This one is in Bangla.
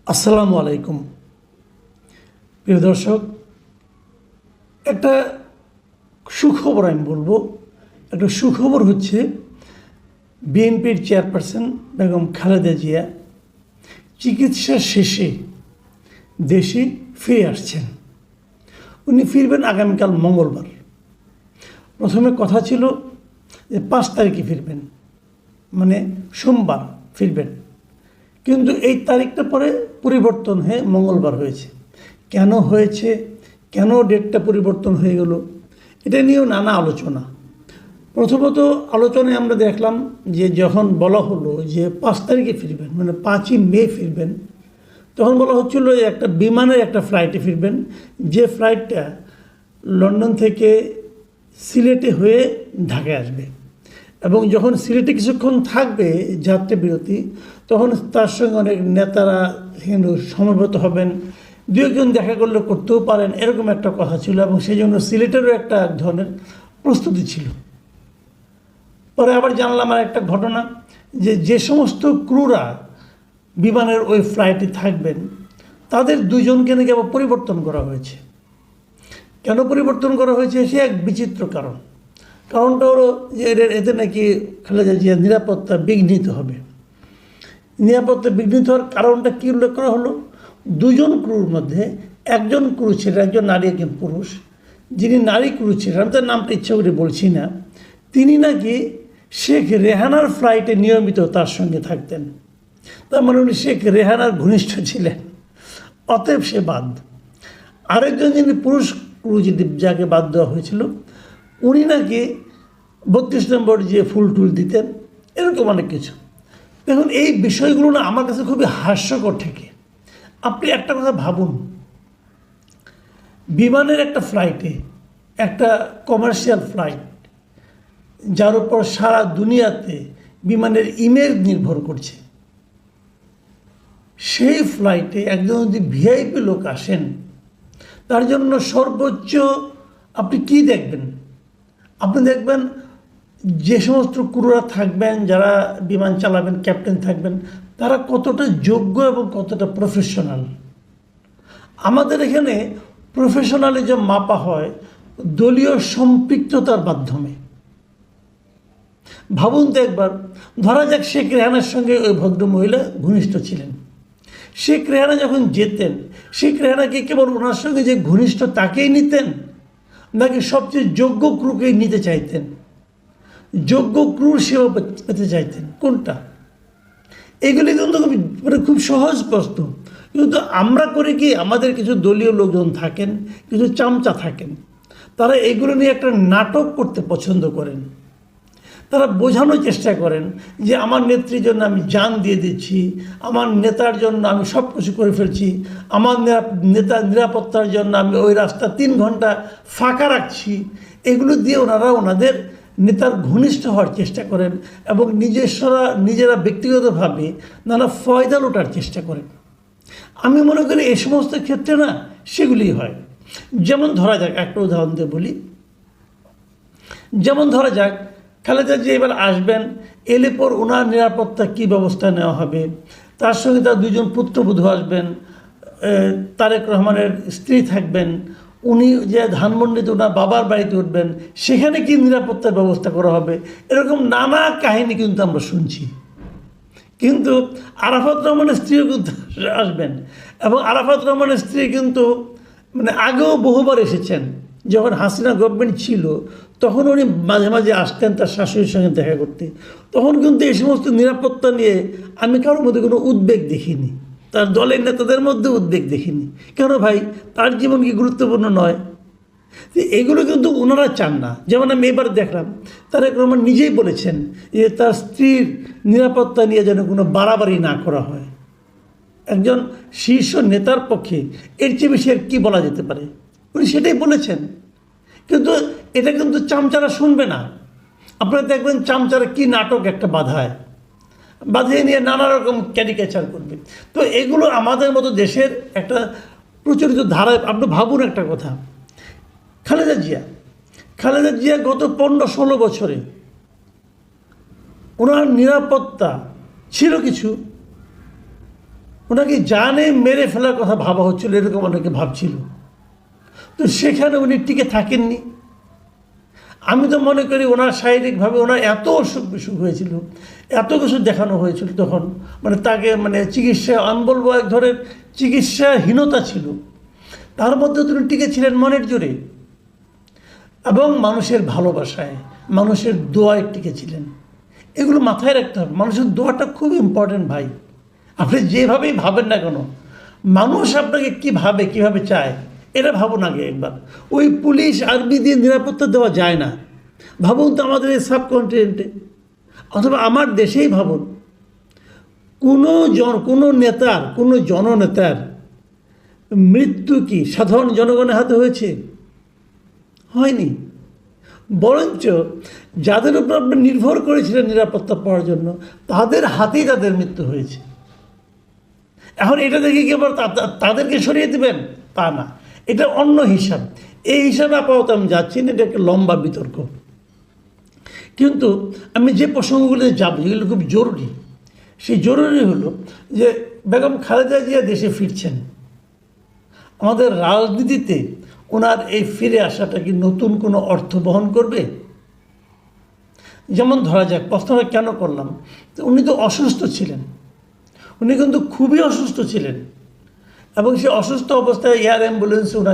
আসসালামু আলাইকুম প্রিয় দর্শক, একটা সুখবর আমি বলবো। একটা সুখবর হচ্ছে বিএনপির চেয়ারপারসন বেগম খালেদা জিয়া চিকিৎসা শেষে দেশে ফিরে আসছেন। উনি ফিরবেন আগামীকাল মঙ্গলবার। প্রথমে কথা ছিল যে 5 তারিখে ফিরবেন, মানে সোমবার ফিরবেন, কিন্তু এই তারিখটা পরে পরিবর্তন হয়ে মঙ্গলবার হয়েছে। কেন হয়েছে, কেন ডেটটা পরিবর্তন হয়ে গেল, এটা নিয়েও নানা আলোচনা। প্রথমত আলোচনায় আমরা দেখলাম যে যখন বলা হলো যে 5 তারিখে ফিরবেন, মানে 5ই মে ফিরবেন, তখন বলা হচ্ছিল যে একটা বিমানের একটা ফ্লাইটে ফিরবেন, যে ফ্লাইটটা লন্ডন থেকে সিলেটে হয়ে ঢাকায় আসবে, এবং যখন সিলেটে কিছুক্ষণ থাকবে যাত্রা বিরতি, তখন তার সঙ্গে অনেক নেতারা কিন্তু সমবেত হবেন, দু একজন দেখা করলে করতেও পারেন, এরকম একটা কথা ছিল, এবং সেই জন্য সিলেটেরও একটা ধরনের প্রস্তুতি ছিল। পরে আবার জানলাম আর একটা ঘটনা, যে সমস্ত ক্রুরা বিমানের ওই ফ্লাইটে থাকবেন তাদের দুজনকে নাকি আবার পরিবর্তন করা হয়েছে। কেন পরিবর্তন করা হয়েছে সে এক বিচিত্র কারণটা হলো যে এতে নাকি খালেদা জিয়ার নিরাপত্তা বিঘ্নিত হবে। নিরাপত্তা বিঘ্নিত হওয়ার কারণটা কী উল্লেখ করা হলো, দুজন ক্রুর মধ্যে একজন ক্রু ছিলেন, একজন নারী একজন পুরুষ। যিনি নারী ক্রু ছিলেন, আমি তার নামটা ইচ্ছা করে বলছি না, তিনি নাকি শেখ রেহানার ফ্লাইটে নিয়মিত তার সঙ্গে থাকতেন। তার মানে উনি শেখ রেহানার ঘনিষ্ঠ ছিলেন, অতএব সে বাদ। আরেকজন যিনি পুরুষ ক্রু, যাকে বাদ দেওয়া হয়েছিল, উনি নাকি 32 নম্বর যে ফুল টুল দিতেন, এরকম অনেক কিছু। দেখুন, এই বিষয়গুলো না আমার কাছে খুবই হাস্যকর ঠেকে। আপনি একটা কথা ভাবুন, বিমানের একটা ফ্লাইটে, একটা কমার্শিয়াল ফ্লাইট, যার উপর সারা দুনিয়াতে বিমানের ইমেজ নির্ভর করছে, সেই ফ্লাইটে একজন যদি ভিআইপি লোক আসেন, তার জন্য সর্বোচ্চ আপনি কি দেখবেন? আপনি দেখবেন যে সমস্ত ক্রুরা থাকবেন, যারা বিমান চালাবেন, ক্যাপ্টেন থাকবেন, তারা কতটা যোগ্য এবং কতটা প্রফেশনাল। আমাদের এখানে প্রফেশনালিজম মাপা হয় দলীয় সম্পৃক্ততার মাধ্যমে। ভাবুন তো একবার, ধরা যাক শেখ রেহানার সঙ্গে ওই ভদ্রমহিলা ঘনিষ্ঠ ছিলেন। শেখ রেহানা যখন যেতেন, শেখ রেহানাকে কেবল ওনার সঙ্গে যে ঘনিষ্ঠ তাকেই নিতেন, নাকি সবচেয়ে যোগ্য ক্রুকেই নিতে চাইতেন, যোগ্য ক্রুর সেবা পেতে চাইতেন, কোনটা? এগুলি কিন্তু খুব সহজ প্রশ্ন। কিন্তু আমরা করি কি, আমাদের কিছু দলীয় লোকজন থাকেন, কিছু চামচা থাকেন, তারা এগুলো নিয়ে একটা নাটক করতে পছন্দ করেন। তারা বোঝানোর চেষ্টা করেন যে আমার নেত্রীর জন্য আমি জান দিয়ে দিচ্ছি, আমার নেতার জন্য আমি সব কিছু করে ফেলছি, আমার নেতার নিরাপত্তার জন্য আমি ওই রাস্তা 3 ঘন্টা ফাঁকা রাখছি। এগুলো দিয়ে ওনারা ওনাদের নেতার ঘনিষ্ঠ হওয়ার চেষ্টা করেন, এবং নিজেরা ব্যক্তিগতভাবে নানা ফয়দা লোটার চেষ্টা করেন। আমি মনে করি এই সমস্ত ক্ষেত্রে না সেগুলি হয়। যেমন ধরা যাক, একটা উদাহরণ দিয়ে বলি, যেমন ধরা যাক খালেদা জিয়া এবার আসবেন, এলে পর ওনার নিরাপত্তা কী ব্যবস্থা নেওয়া হবে, তার সঙ্গে তার 2 জন পুত্রবধূ আসবেন, তারেক রহমানের স্ত্রী থাকবেন, উনি যে ধানমন্ডিতে ওনার বাবার বাড়িতে উঠবেন, সেখানে কি নিরাপত্তার ব্যবস্থা করা হবে, এরকম নানা কাহিনী কিন্তু আমরা শুনছি। কিন্তু আরাফাত রহমানের স্ত্রীও কিন্তু আসবেন, এবং আরাফাত রহমানের স্ত্রী কিন্তু মানে আগেও বহুবার এসেছেন। যখন হাসিনা গভর্নমেন্ট ছিল তখন উনি মাঝে মাঝে আসতেন তার শাশুড়ির সঙ্গে দেখা করতে। তখন কিন্তু এই সমস্ত নিরাপত্তা নিয়ে আমি কারোর মধ্যে কোনো উদ্বেগ দেখিনি, তার দলের নেতাদের মধ্যে উদ্বেগ দেখিনি। কেন ভাই, তার জীবন কি গুরুত্বপূর্ণ নয়? এগুলো কিন্তু ওনারা চান না। যেমন আমি এবার দেখলাম, তারেক রহমান নিজেই বলেছেন যে তার স্ত্রীর নিরাপত্তা নিয়ে যেন কোনো বাড়াবাড়ি না করা হয়। একজন শীর্ষ নেতার পক্ষে এর চেয়ে বেশি আর কী বলা যেতে পারে? উনি সেটাই বলেছেন, কিন্তু এটা কিন্তু চামচারা শুনবে না। আপনারা দেখবেন চামচারা কী নাটক একটা বাধায় নিয়ে নানা রকম ক্যারিকেচার করবে। তো এগুলো আমাদের মতো দেশের একটা প্রচলিত ধারায়। আপনি ভাবুন একটা কথা, খালেদা জিয়া গত 15-16 বছরে ওনার নিরাপত্তা ছিল কিছু, ওনাকে জানে মেরে ফেলার কথা ভাবা হচ্ছিল, এরকম অনেকে ভাবছিল। তো সেখানে উনি টিকে থাকেননি। আমি তো মনে করি ওনার শারীরিকভাবে ওনার এত অসুখ বিসুখ হয়েছিল, এত কিছু দেখানো হয়েছিল তখন, মানে তাকে মানে চিকিৎসা, আমি বলবো এক ধরনের চিকিৎসাহীনতা ছিল, তার মধ্যে তিনি টিকে ছিলেন মনের জোরে এবং মানুষের ভালোবাসায়, মানুষের দোয়ায় টিকে ছিলেন। এগুলো মাথায় রাখতে হবে। মানুষের দোয়াটা খুব ইম্পর্টেন্ট ভাই। আপনি যেভাবেই ভাবেন না কেন, মানুষ আপনাকে কী ভাবে, কীভাবে চায়, এটা ভাবুন আগে একবার। ওই পুলিশ আর্মি দিয়ে নিরাপত্তা দেওয়া যায় না। ভাবুন তো আমাদের এই সাবকন্টিনেন্টে অথবা আমার দেশেই ভাবুন, কোনো নেতার, কোনো জননেতার মৃত্যু কি সাধারণ জনগণের হাতে হয়েছে? হয়নি। বরঞ্চ যাদের উপর আপনি নির্ভর করেছিলেন নিরাপত্তা পাওয়ার জন্য, তাদের হাতেই তাদের মৃত্যু হয়েছে। এখন এটা দেখে কি আবার তাদেরকে সরিয়ে দেবেন? তা না, এটা অন্য হিসাব। এই হিসাবে আপাতত আমি যাচ্ছি না, এটা একটা লম্বা বিতর্ক। কিন্তু আমি যে প্রসঙ্গগুলোতে যাব, যেগুলো খুব জরুরি, সেই জরুরি হলো যে বেগম খালেদা জিয়া দেশে ফিরছেন। আমাদের রাজনীতিতে ওনার এই ফিরে আসাটা কি নতুন কোনো অর্থ বহন করবে? যেমন ধরা যাক, প্রশ্নটা কেন করলাম, উনি তো অসুস্থ ছিলেন, উনি কিন্তু খুবই অসুস্থ ছিলেন এবং সেই অসুস্থ অবস্থায় এয়ার অ্যাম্বুলেন্সে ওনাকে